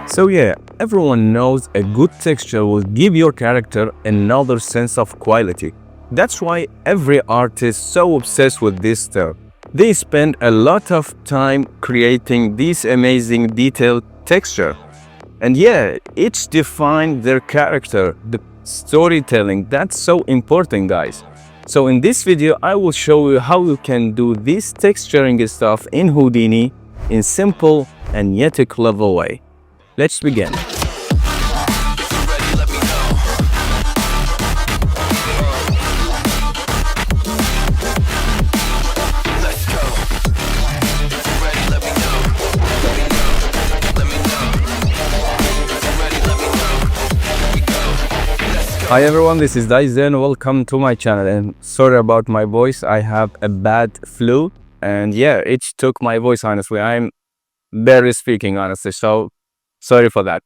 So yeah, everyone knows a good texture will give your character another sense of quality. That's why every artist is so obsessed with this style. They spend a lot of time creating this amazing detailed texture. And yeah, each define their character, the storytelling, that's so important, guys. So in this video, I will show you how you can do this texturing stuff in Houdini in simple and yet a clever way. Let's begin. Hi everyone, this is Dyson. Welcome to my channel, and sorry about my voice. I have a bad flu, and yeah, it took my voice, honestly. I'm barely speaking, honestly, so sorry for that.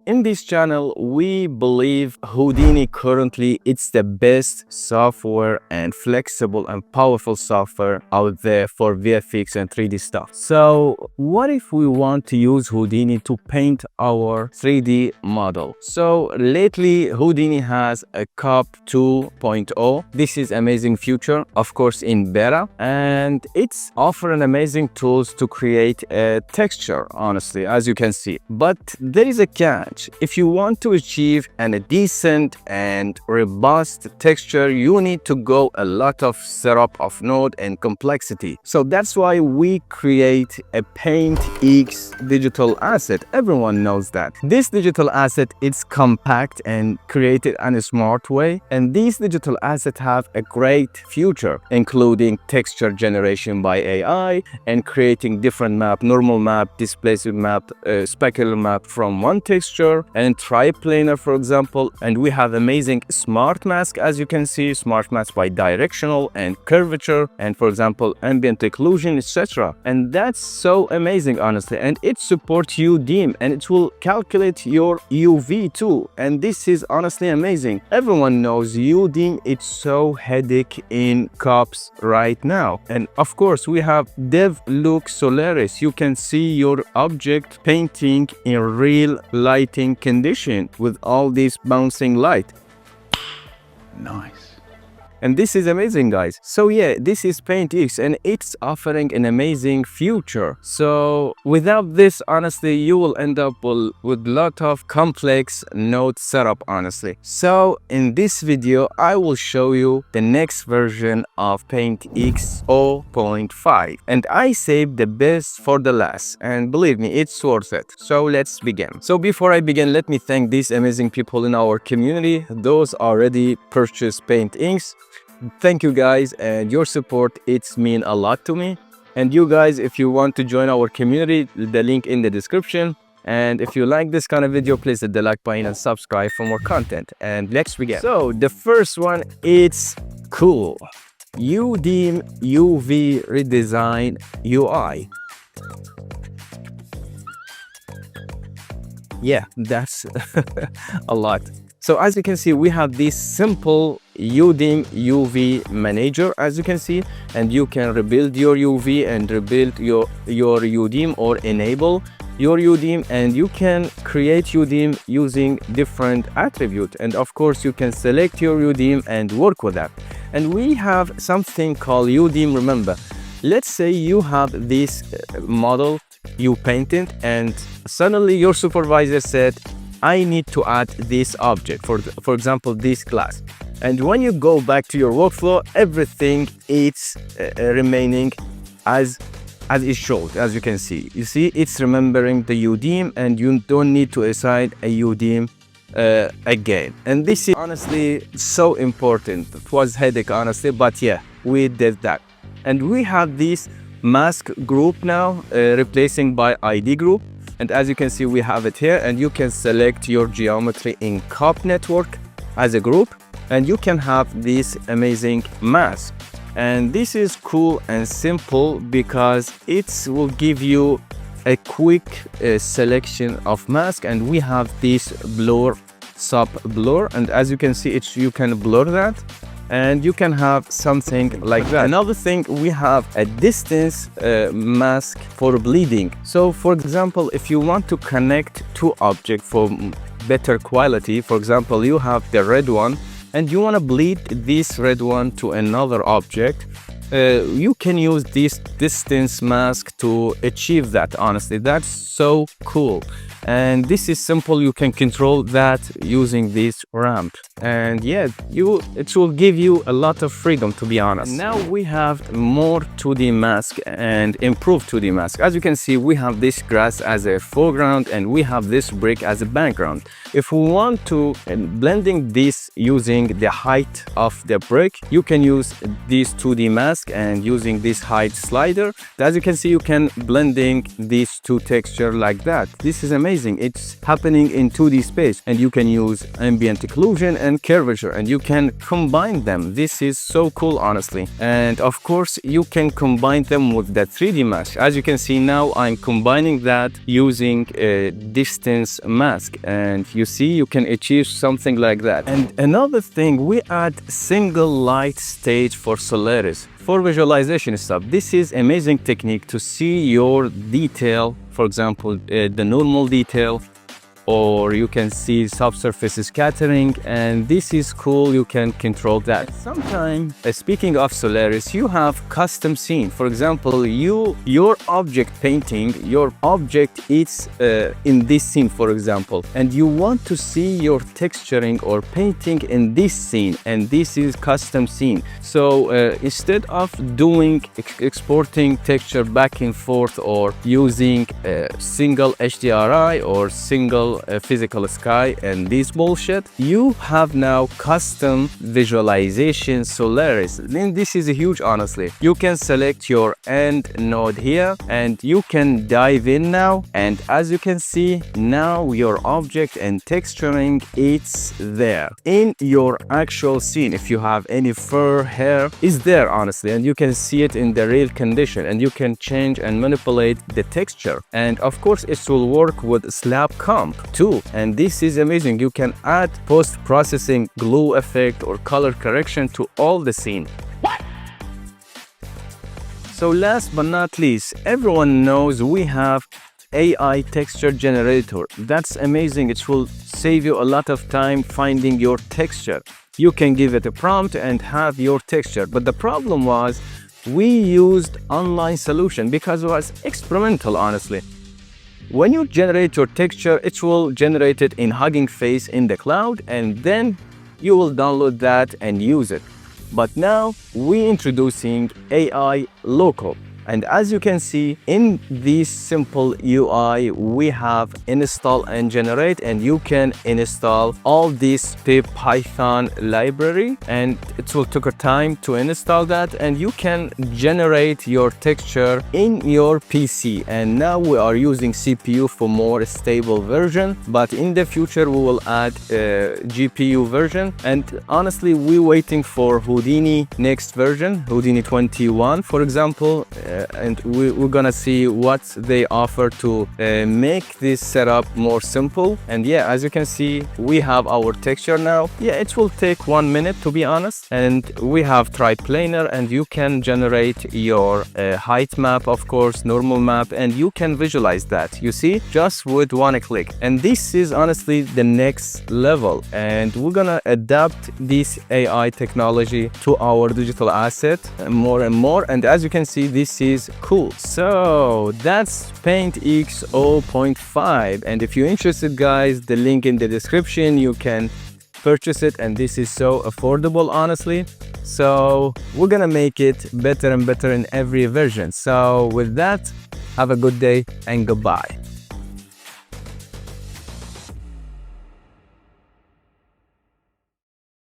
In this channel, we believe Houdini currently it's the best software and flexible and powerful software out there for VFX and 3D stuff. So what if we want to use Houdini to paint our 3D model? So lately, Houdini has a COP 2.0. This is amazing feature, of course, in beta, and it's offering amazing tools to create a texture, honestly, as you can see. But there is a catch. If you want to achieve a decent and robust texture, you need to go a lot of setup of node and complexity. So that's why we create a PaintX digital asset. Everyone knows that. This digital asset is compact and created in a smart way. And these digital assets have a great future, including texture generation by AI and creating different map, normal map, displacement map, specular map from one texture, and triplanar, for example. And we have amazing smart mask, as you can see, smart mask by directional and curvature, and for example ambient occlusion, etc. And that's so amazing, honestly. And it supports UDIM, and it will calculate your UV too, and this is honestly amazing. Everyone knows UDIM, it's so headache in cops right now. And of course we have dev look Solaris. You can see your object painting in real lighting condition with all this bouncing light. Nice. And this is amazing, guys. So yeah, this is PaintX, and it's offering an amazing future. So without this, honestly, you will end up with a lot of complex node setup, honestly. So in this video, I will show you the next version of PaintX 0.5. And I saved the best for the last, and believe me, it's worth it. So let's begin. So before I begin, let me thank these amazing people in our community, those already purchased PaintX. Thank you guys, and your support, it's mean a lot to me. And you guys, if you want to join our community, the link in the description. And if you like this kind of video, please hit the like button and subscribe for more content. And let's begin. So the first one, it's cool. UDIM UV redesign UI. Yeah, that's a lot. So as you can see, we have this simple UDIM UV manager, as you can see, and you can rebuild your UV and rebuild your UDIM or enable your UDIM, and you can create UDIM using different attributes. And of course, you can select your UDIM and work with that. And we have something called UDIM. Remember, let's say you have this model, you painted, and suddenly your supervisor said, I need to add this object, for example, this class. And when you go back to your workflow, everything is remaining as it showed, as you can see. You see, it's remembering the UDIM, and you don't need to assign a UDIM again. And this is honestly so important. It was headache, honestly, but yeah, we did that. And we have this mask group now, replacing by ID group. And as you can see, we have it here, and you can select your geometry in COP network as a group, and you can have this amazing mask. And this is cool and simple because it will give you a quick selection of mask. And we have this blur, sub blur, and as you can see, you can blur that. and you can have something like that. Another thing, we have a distance mask for bleeding. So for example, if you want to connect two objects for better quality, for example, you have the red one and you want to bleed this red one to another object, you can use this distance mask to achieve that. Honestly, that's so cool. And this is simple, you can control that using this ramp, and yeah, it will give you a lot of freedom, to be honest. And now we have more 2D mask and improved 2D mask. As you can see, we have this grass as a foreground and we have this brick as a background. If we want to blending this using the height of the brick, you can use this 2D mask and using this height slider. As you can see, you can blending these two texture like that. This is amazing. It's happening in 2D space, and you can use ambient occlusion and curvature, and you can combine them. This is so cool, honestly. And of course, you can combine them with the 3D mask. As you can see now, I'm combining that using a distance mask, and you see, you can achieve something like that. And another thing, we add single light stage for Solaris for visualization stuff. This is amazing technique to see your detail, for example, the normal detail, or you can see subsurface scattering, and this is cool, you can control that. Sometimes, speaking of Solaris, you have custom scene. For example, your object painting, your object is in this scene, for example, and you want to see your texturing or painting in this scene, and this is custom scene. So instead of doing exporting texture back and forth or using single HDRI or single physical sky and this bullshit, you have now custom visualization Solaris. Then this is huge, honestly. You can select your end node here and you can dive in now, and as you can see now, your object and texturing, it's there in your actual scene. If you have any fur, hair, is there, honestly, and you can see it in the real condition, and you can change and manipulate the texture. And of course, it will work with slab comp too, and this is amazing. You can add post-processing glue effect or color correction to all the scene. So last but not least, everyone knows we have AI texture generator. That's amazing. It will save you a lot of time finding your texture. You can give it a prompt and have your texture. But the problem was we used online solution because it was experimental, honestly. When you generate your texture, it will generate it in Hugging Face in the cloud, and then you will download that and use it. But now we're introducing AI local. And as you can see in this simple UI, we have install and generate, and you can install all this Python library, and it will take a time to install that, and you can generate your texture in your PC. And now we are using CPU for more stable version, but in the future we will add a GPU version. And honestly, we're waiting for Houdini next version, Houdini 21, for example. And we're gonna see what they offer to make this setup more simple. And yeah, as you can see, we have our texture now. Yeah, it will take 1 minute, to be honest. And we have triplanar, and you can generate your height map, of course, normal map, and you can visualize that, you see, just with one click. And this is honestly the next level, and we're gonna adapt this AI technology to our digital asset more and more. And as you can see, this is cool. So that's PaintX 0.5, and if you're interested, guys, the link in the description, you can purchase it, and this is so affordable, honestly. So we're gonna make it better and better in every version. So with that, have a good day and goodbye.